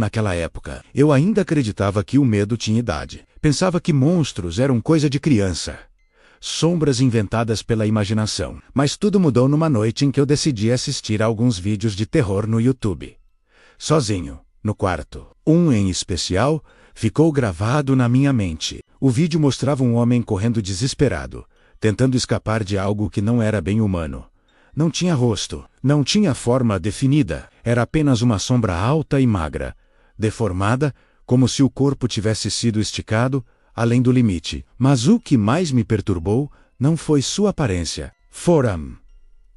naquela época. Eu ainda acreditava que o medo tinha idade. Pensava que monstros eram coisa de criança. Sombras inventadas pela imaginação. Mas tudo mudou numa noite em que eu decidi assistir a alguns vídeos de terror no YouTube. Sozinho, no quarto. Um em especial ficou gravado na minha mente. O vídeo mostrava um homem correndo desesperado, tentando escapar de algo que não era bem humano. Não tinha rosto, não tinha forma definida, era apenas uma sombra alta e magra, deformada, como se o corpo tivesse sido esticado, além do limite. Mas o que mais me perturbou não foi sua aparência. Foram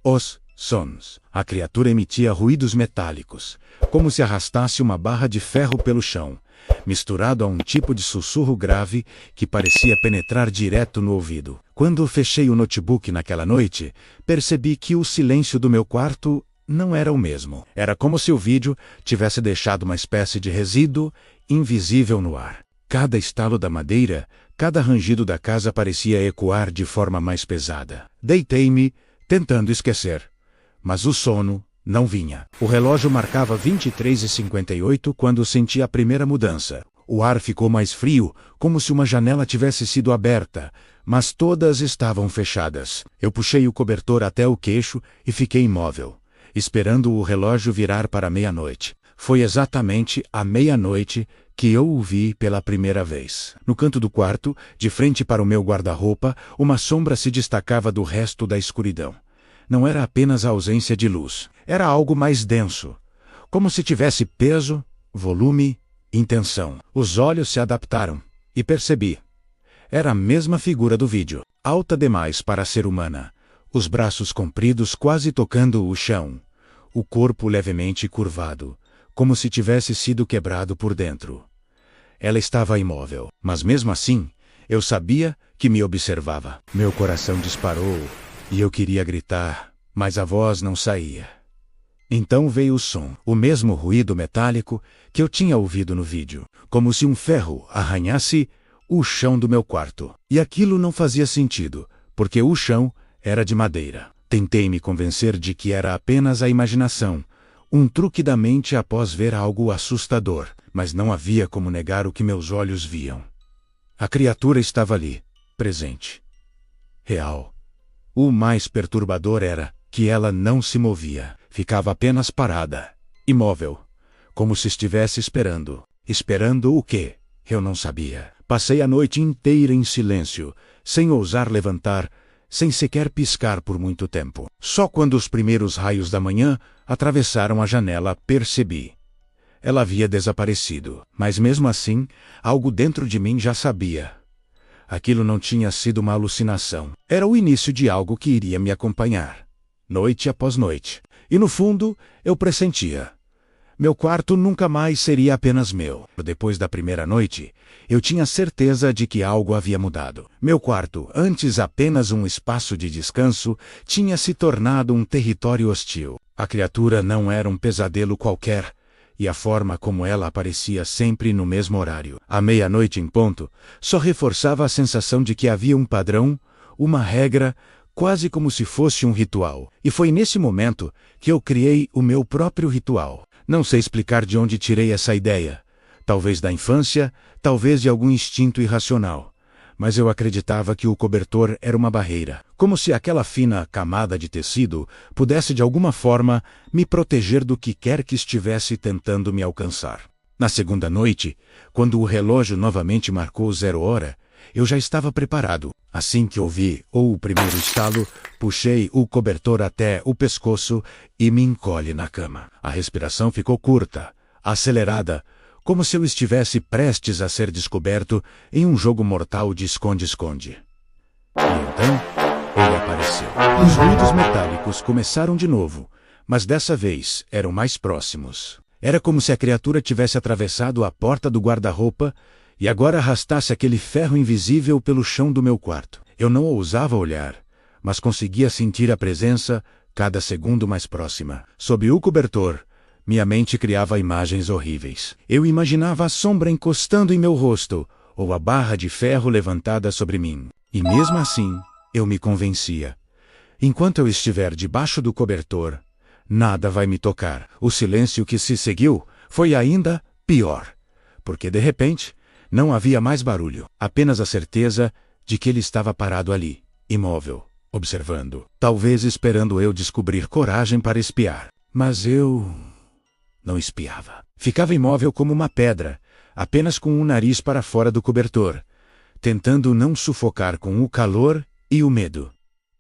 os sons. A criatura emitia ruídos metálicos, como se arrastasse uma barra de ferro pelo chão, misturado a um tipo de sussurro grave que parecia penetrar direto no ouvido. Quando fechei o notebook naquela noite, percebi que o silêncio do meu quarto não era o mesmo. Era como se o vídeo tivesse deixado uma espécie de resíduo invisível no ar. Cada estalo da madeira, cada rangido da casa parecia ecoar de forma mais pesada. Deitei-me, tentando esquecer. Mas o sono não vinha. O relógio marcava 23h58 quando senti a primeira mudança. O ar ficou mais frio, como se uma janela tivesse sido aberta, mas todas estavam fechadas. Eu puxei o cobertor até o queixo e fiquei imóvel, esperando o relógio virar para meia-noite. Foi exatamente à meia-noite que eu o vi pela primeira vez. No canto do quarto, de frente para o meu guarda-roupa, uma sombra se destacava do resto da escuridão. Não era apenas a ausência de luz. Era algo mais denso, como se tivesse peso, volume, intenção. Os olhos se adaptaram, e percebi. Era a mesma figura do vídeo, alta demais para ser humana, os braços compridos quase tocando o chão, o corpo levemente curvado, como se tivesse sido quebrado por dentro. Ela estava imóvel, mas mesmo assim, eu sabia que me observava. Meu coração disparou, e eu queria gritar, mas a voz não saía. Então veio o som, o mesmo ruído metálico que eu tinha ouvido no vídeo, como se um ferro arranhasse o chão do meu quarto. E aquilo não fazia sentido, porque o chão era de madeira. Tentei me convencer de que era apenas a imaginação, um truque da mente após ver algo assustador, mas não havia como negar o que meus olhos viam. A criatura estava ali, presente. Real. O mais perturbador era que ela não se movia, ficava apenas parada, imóvel, como se estivesse esperando. Esperando o quê? Eu não sabia. Passei a noite inteira em silêncio, sem ousar levantar, sem sequer piscar por muito tempo. Só quando os primeiros raios da manhã atravessaram a janela percebi. Ela havia desaparecido, mas mesmo assim, algo dentro de mim já sabia. Aquilo não tinha sido uma alucinação. Era o início de algo que iria me acompanhar, noite após noite. E no fundo, eu pressentia. Meu quarto nunca mais seria apenas meu. Depois da primeira noite, eu tinha certeza de que algo havia mudado. Meu quarto, antes apenas um espaço de descanso, tinha se tornado um território hostil. A criatura não era um pesadelo qualquer, e a forma como ela aparecia sempre no mesmo horário, à meia-noite em ponto, só reforçava a sensação de que havia um padrão, uma regra, quase como se fosse um ritual. E foi nesse momento que eu criei o meu próprio ritual. Não sei explicar de onde tirei essa ideia. Talvez da infância, talvez de algum instinto irracional. Mas eu acreditava que o cobertor era uma barreira, como se aquela fina camada de tecido pudesse de alguma forma me proteger do que quer que estivesse tentando me alcançar. Na segunda noite, quando o relógio novamente marcou 0 hora, eu já estava preparado. Assim que ouvi o primeiro estalo, puxei o cobertor até o pescoço e me encolhi na cama. A respiração ficou curta, acelerada, como se eu estivesse prestes a ser descoberto em um jogo mortal de esconde-esconde. E então, ele apareceu. Os ruídos metálicos começaram de novo, mas dessa vez eram mais próximos. Era como se a criatura tivesse atravessado a porta do guarda-roupa e agora arrastasse aquele ferro invisível pelo chão do meu quarto. Eu não ousava olhar, mas conseguia sentir a presença cada segundo mais próxima. Sob o cobertor, minha mente criava imagens horríveis. Eu imaginava a sombra encostando em meu rosto, ou a barra de ferro levantada sobre mim. E mesmo assim, eu me convencia. Enquanto eu estiver debaixo do cobertor, nada vai me tocar. O silêncio que se seguiu foi ainda Pior, porque de repente não havia mais barulho, apenas a certeza de que ele estava parado ali, imóvel, observando, talvez esperando eu descobrir coragem para espiar. Mas eu não espiava. Ficava imóvel como uma pedra, apenas com o nariz para fora do cobertor, tentando não sufocar com o calor e o medo.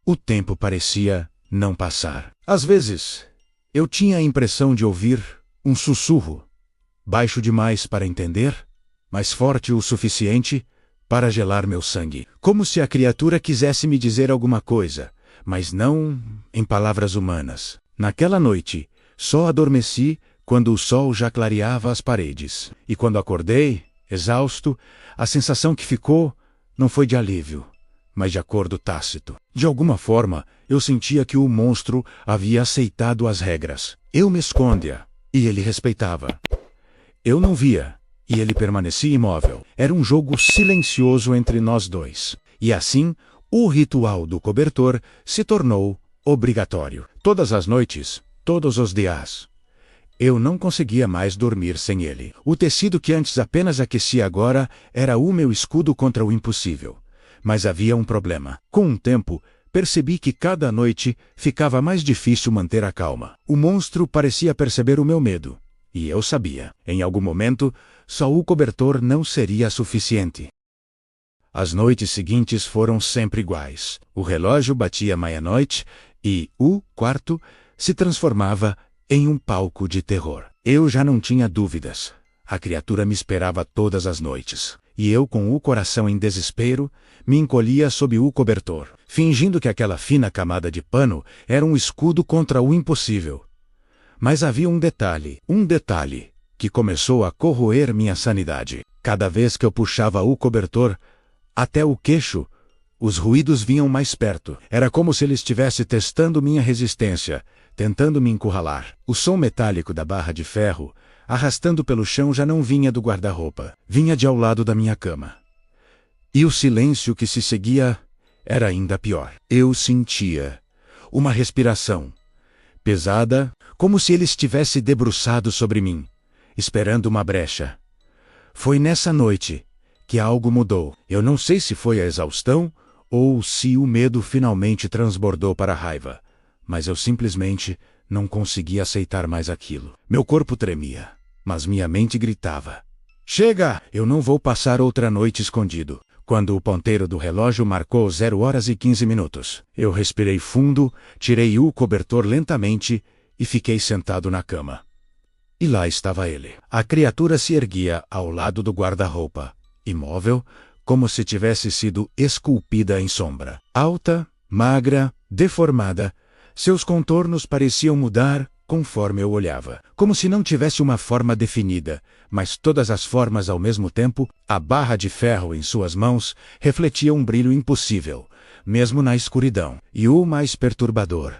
O tempo parecia não passar. Às vezes, eu tinha a impressão de ouvir um sussurro, baixo demais para entender, mas forte o suficiente para gelar meu sangue. Como se a criatura quisesse me dizer alguma coisa, mas não em palavras humanas. Naquela noite, só adormeci quando o sol já clareava as paredes. E quando acordei, exausto, a sensação que ficou não foi de alívio, mas de acordo tácito. De alguma forma, eu sentia que o monstro havia aceitado as regras. Eu me escondia, e ele respeitava. Eu não via, e ele permanecia imóvel. Era um jogo silencioso entre nós dois. E assim, o ritual do cobertor se tornou obrigatório. Todas as noites, todos os dias. Eu não conseguia mais dormir sem ele. O tecido que antes apenas aquecia agora era o meu escudo contra o impossível. Mas havia um problema. Com o tempo, percebi que cada noite ficava mais difícil manter a calma. O monstro parecia perceber o meu medo. E eu sabia, em algum momento, só o cobertor não seria suficiente. As noites seguintes foram sempre iguais. O relógio batia meia-noite e o quarto se transformava em um palco de terror. Eu já não tinha dúvidas. A criatura me esperava todas as noites. E eu, com o coração em desespero, me encolhia sob o cobertor, fingindo que aquela fina camada de pano era um escudo contra o impossível. Mas havia um detalhe, que começou a corroer minha sanidade. Cada vez que eu puxava o cobertor até o queixo, os ruídos vinham mais perto. Era como se ele estivesse testando minha resistência, tentando me encurralar. O som metálico da barra de ferro, arrastando pelo chão, já não vinha do guarda-roupa. Vinha de ao lado da minha cama. E o silêncio que se seguia era ainda pior. Eu sentia uma respiração pesada, como se ele estivesse debruçado sobre mim, esperando uma brecha. Foi nessa noite que algo mudou. Eu não sei se foi a exaustão ou se o medo finalmente transbordou para a raiva, mas eu simplesmente não conseguia aceitar mais aquilo. Meu corpo tremia, mas minha mente gritava: chega! Eu não vou passar outra noite escondido. Quando o ponteiro do relógio marcou 0h15, eu respirei fundo, tirei o cobertor lentamente e fiquei sentado na cama. E lá estava ele. A criatura se erguia ao lado do guarda-roupa, imóvel, como se tivesse sido esculpida em sombra. Alta, magra, deformada, seus contornos pareciam mudar conforme eu olhava. Como se não tivesse uma forma definida, mas todas as formas ao mesmo tempo. A barra de ferro em suas mãos refletia um brilho impossível, mesmo na escuridão. E o mais perturbador,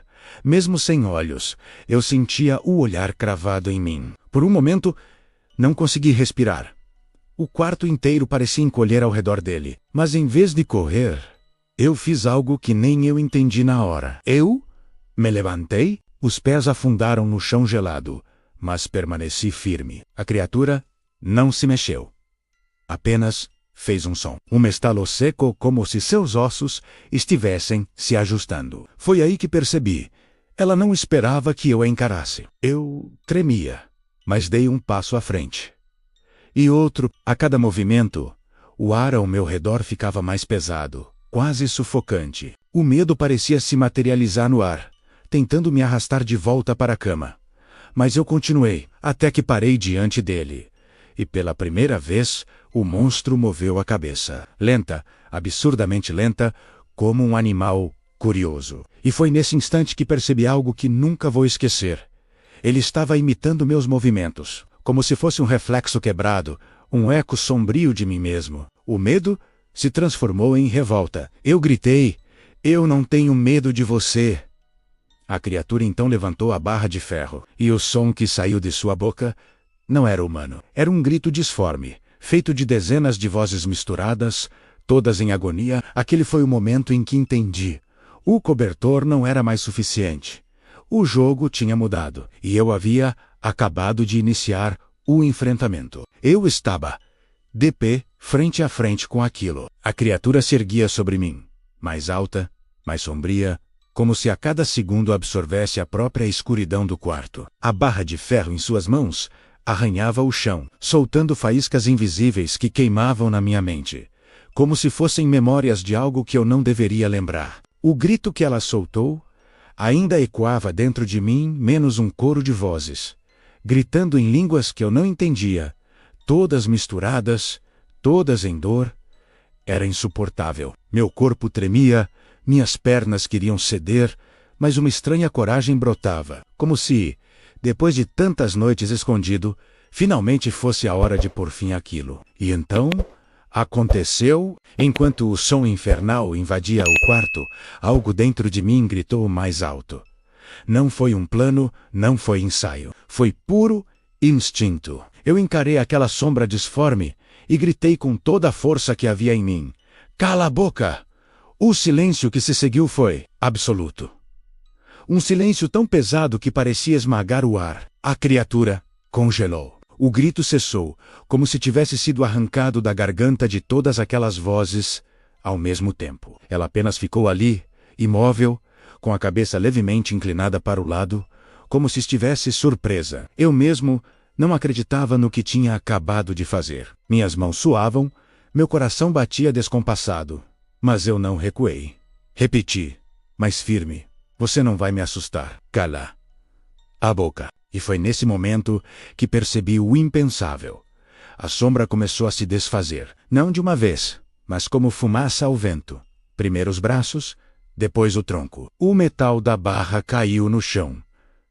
mesmo sem olhos, eu sentia o olhar cravado em mim. Por um momento, não consegui respirar. O quarto inteiro parecia encolher ao redor dele. Mas em vez de correr, eu fiz algo que nem eu entendi na hora. Eu me levantei, os pés afundaram no chão gelado, mas permaneci firme. A criatura não se mexeu. Apenas fez um som. Um estalo seco, como se seus ossos estivessem se ajustando. Foi aí que percebi. Ela não esperava que eu a encarasse. Eu tremia, mas dei um passo à frente. E outro. A cada movimento, o ar ao meu redor ficava mais pesado, quase sufocante. O medo parecia se materializar no ar, tentando me arrastar de volta para a cama. Mas eu continuei, até que parei diante dele. E pela primeira vez, o monstro moveu a cabeça. Lenta, absurdamente lenta, como um animal curioso. E foi nesse instante que percebi algo que nunca vou esquecer. Ele estava imitando meus movimentos, como se fosse um reflexo quebrado, um eco sombrio de mim mesmo. O medo se transformou em revolta. Eu gritei: eu não tenho medo de você. A criatura então levantou a barra de ferro, e o som que saiu de sua boca não era humano. Era um grito disforme, feito de dezenas de vozes misturadas, todas em agonia. Aquele foi o momento em que entendi. O cobertor não era mais suficiente. O jogo tinha mudado, e eu havia acabado de iniciar O enfrentamento. Eu estava de pé, frente a frente com aquilo. A criatura se erguia sobre mim, mais alta, mais sombria, como se a cada segundo absorvesse a própria escuridão do quarto. A barra de ferro em suas mãos arranhava o chão, soltando faíscas invisíveis que queimavam na minha mente, como se fossem memórias de algo que eu não deveria lembrar. O grito que ela soltou ainda ecoava dentro de mim, menos um coro de vozes, gritando em línguas que eu não entendia, todas misturadas, todas em dor. Era insuportável. Meu corpo tremia, minhas pernas queriam ceder, mas uma estranha coragem brotava, como se, depois de tantas noites escondido, finalmente fosse a hora de pôr fim àquilo. E então, aconteceu. Enquanto o som infernal invadia o quarto, algo dentro de mim gritou mais alto. Não foi um plano, não foi ensaio. Foi puro instinto. Eu encarei aquela sombra disforme e gritei com toda a força que havia em mim: "Cala a boca!" O silêncio que se seguiu foi absoluto. Um silêncio tão pesado que parecia esmagar o ar. A criatura congelou. O grito cessou, como se tivesse sido arrancado da garganta de todas aquelas vozes ao mesmo tempo. Ela apenas ficou ali, imóvel, com a cabeça levemente inclinada para o lado, como se estivesse surpresa. Eu mesmo não acreditava no que tinha acabado de fazer. Minhas mãos suavam, meu coração batia descompassado. Mas eu não recuei. Repeti, mais firme: "Você não vai me assustar. Cala a boca." E foi nesse momento que percebi o impensável. A sombra começou a se desfazer, não de uma vez, mas como fumaça ao vento. Primeiro os braços, depois o tronco. O metal da barra caiu no chão,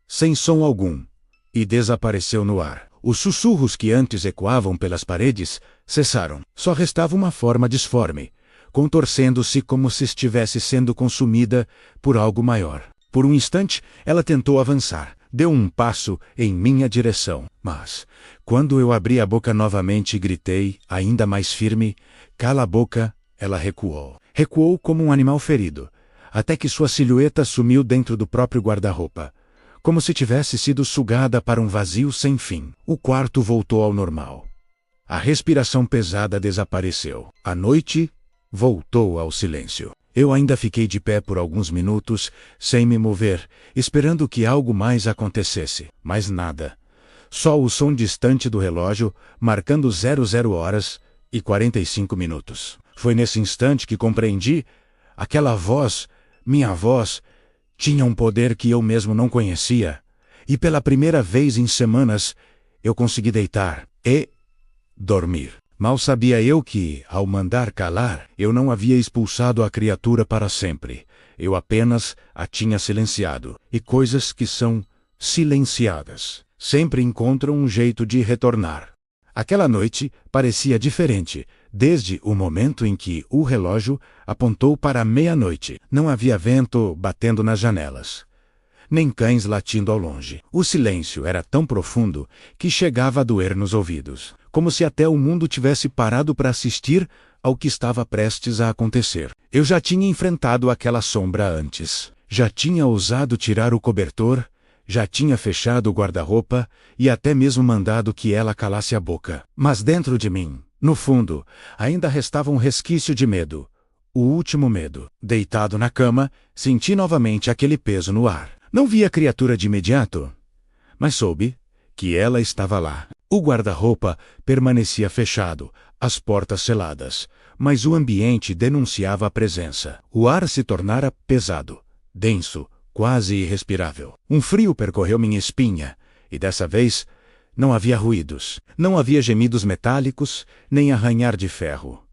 sem som algum, e desapareceu no ar. Os sussurros que antes ecoavam pelas paredes cessaram. Só restava uma forma disforme, contorcendo-se como se estivesse sendo consumida por algo maior. Por um instante, ela tentou avançar, deu um passo em minha direção. Mas, quando eu abri a boca novamente e gritei, ainda mais firme: "Cala a boca!", ela recuou. Recuou como um animal ferido, até que sua silhueta sumiu dentro do próprio guarda-roupa, como se tivesse sido sugada para um vazio sem fim. O quarto voltou ao normal. A respiração pesada desapareceu. A noite voltou ao silêncio. Eu ainda fiquei de pé por alguns minutos, sem me mover, esperando que algo mais acontecesse. Mas nada. Só o som distante do relógio, marcando 00h45. Foi nesse instante que compreendi: aquela voz, minha voz, tinha um poder que eu mesmo não conhecia. E pela primeira vez em semanas, eu consegui deitar e dormir. Mal sabia eu que, ao mandar calar, eu não havia expulsado a criatura para sempre. Eu apenas a tinha silenciado. E coisas que são silenciadas sempre encontram um jeito de retornar. Aquela noite parecia diferente, desde o momento em que o relógio apontou para a meia-noite. Não havia vento batendo nas janelas, nem cães latindo ao longe. O silêncio era tão profundo que chegava a doer nos ouvidos, como se até o mundo tivesse parado para assistir ao que estava prestes a acontecer. Eu já tinha enfrentado aquela sombra antes. Já tinha ousado tirar o cobertor, já tinha fechado o guarda-roupa e até mesmo mandado que ela calasse a boca. Mas dentro de mim, no fundo, ainda restava um resquício de medo. O último medo. Deitado na cama, senti novamente aquele peso no ar. Não vi a criatura de imediato, mas soube que ela estava lá. O guarda-roupa permanecia fechado, as portas seladas, mas o ambiente denunciava a presença. O ar se tornara pesado, denso, quase irrespirável. Um frio percorreu minha espinha, e dessa vez não havia ruídos. Não havia gemidos metálicos, nem arranhar de ferro.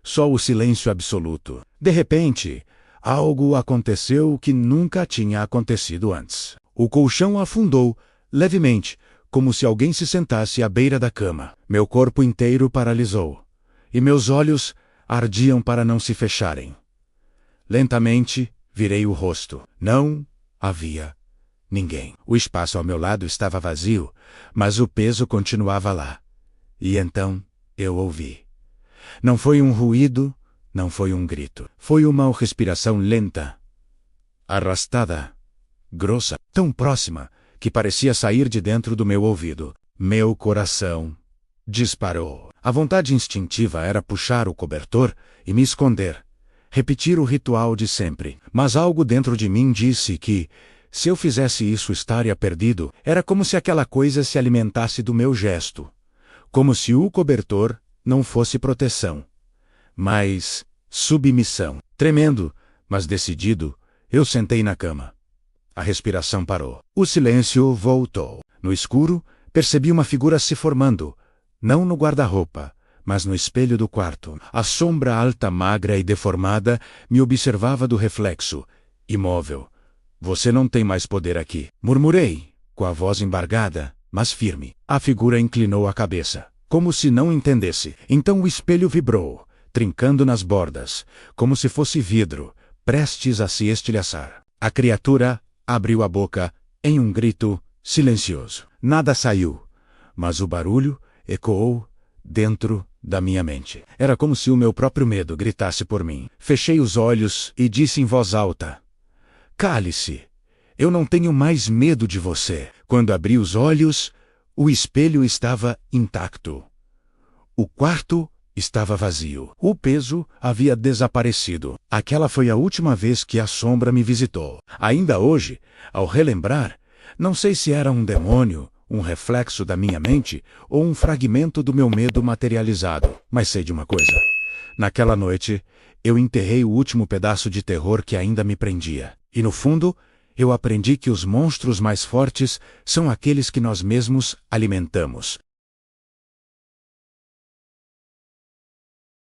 Só o silêncio absoluto. De repente, algo aconteceu que nunca tinha acontecido antes. O colchão afundou, levemente, como se alguém se sentasse à beira da cama. Meu corpo inteiro paralisou, e meus olhos ardiam para não se fecharem. Lentamente, virei o rosto. Não havia ninguém. O espaço ao meu lado estava vazio, mas o peso continuava lá. E então, eu ouvi. Não foi um ruído, não foi um grito. Foi uma respiração lenta, arrastada, grossa, tão próxima, que parecia sair de dentro do meu ouvido. Meu coração disparou. A vontade instintiva era puxar o cobertor e me esconder. Repetir o ritual de sempre. Mas algo dentro de mim disse que, se eu fizesse isso, estaria perdido. Era como se aquela coisa se alimentasse do meu gesto. Como se o cobertor não fosse proteção, mas submissão. Tremendo, mas decidido, eu sentei na cama. A respiração parou. O silêncio voltou. No escuro, percebi uma figura se formando, não no guarda-roupa, mas no espelho do quarto. A sombra alta, magra e deformada me observava do reflexo, imóvel. Você não tem mais poder aqui, murmurei, com a voz embargada, mas firme. A figura inclinou a cabeça, como se não entendesse. Então o espelho vibrou, trincando nas bordas, como se fosse vidro, prestes a se estilhaçar. A criatura abriu a boca em um grito silencioso. Nada saiu, mas o barulho ecoou dentro da minha mente. Era como se o meu próprio medo gritasse por mim. Fechei os olhos e disse em voz alta: cale-se, eu não tenho mais medo de você. Quando abri os olhos, o espelho estava intacto. O quarto estava vazio. O peso havia desaparecido. Aquela foi a última vez que a sombra me visitou. Ainda hoje, ao relembrar, não sei se era um demônio, um reflexo da minha mente ou um fragmento do meu medo materializado. Mas sei de uma coisa. Naquela noite, eu enterrei o último pedaço de terror que ainda me prendia. E no fundo, eu aprendi que os monstros mais fortes são aqueles que nós mesmos alimentamos.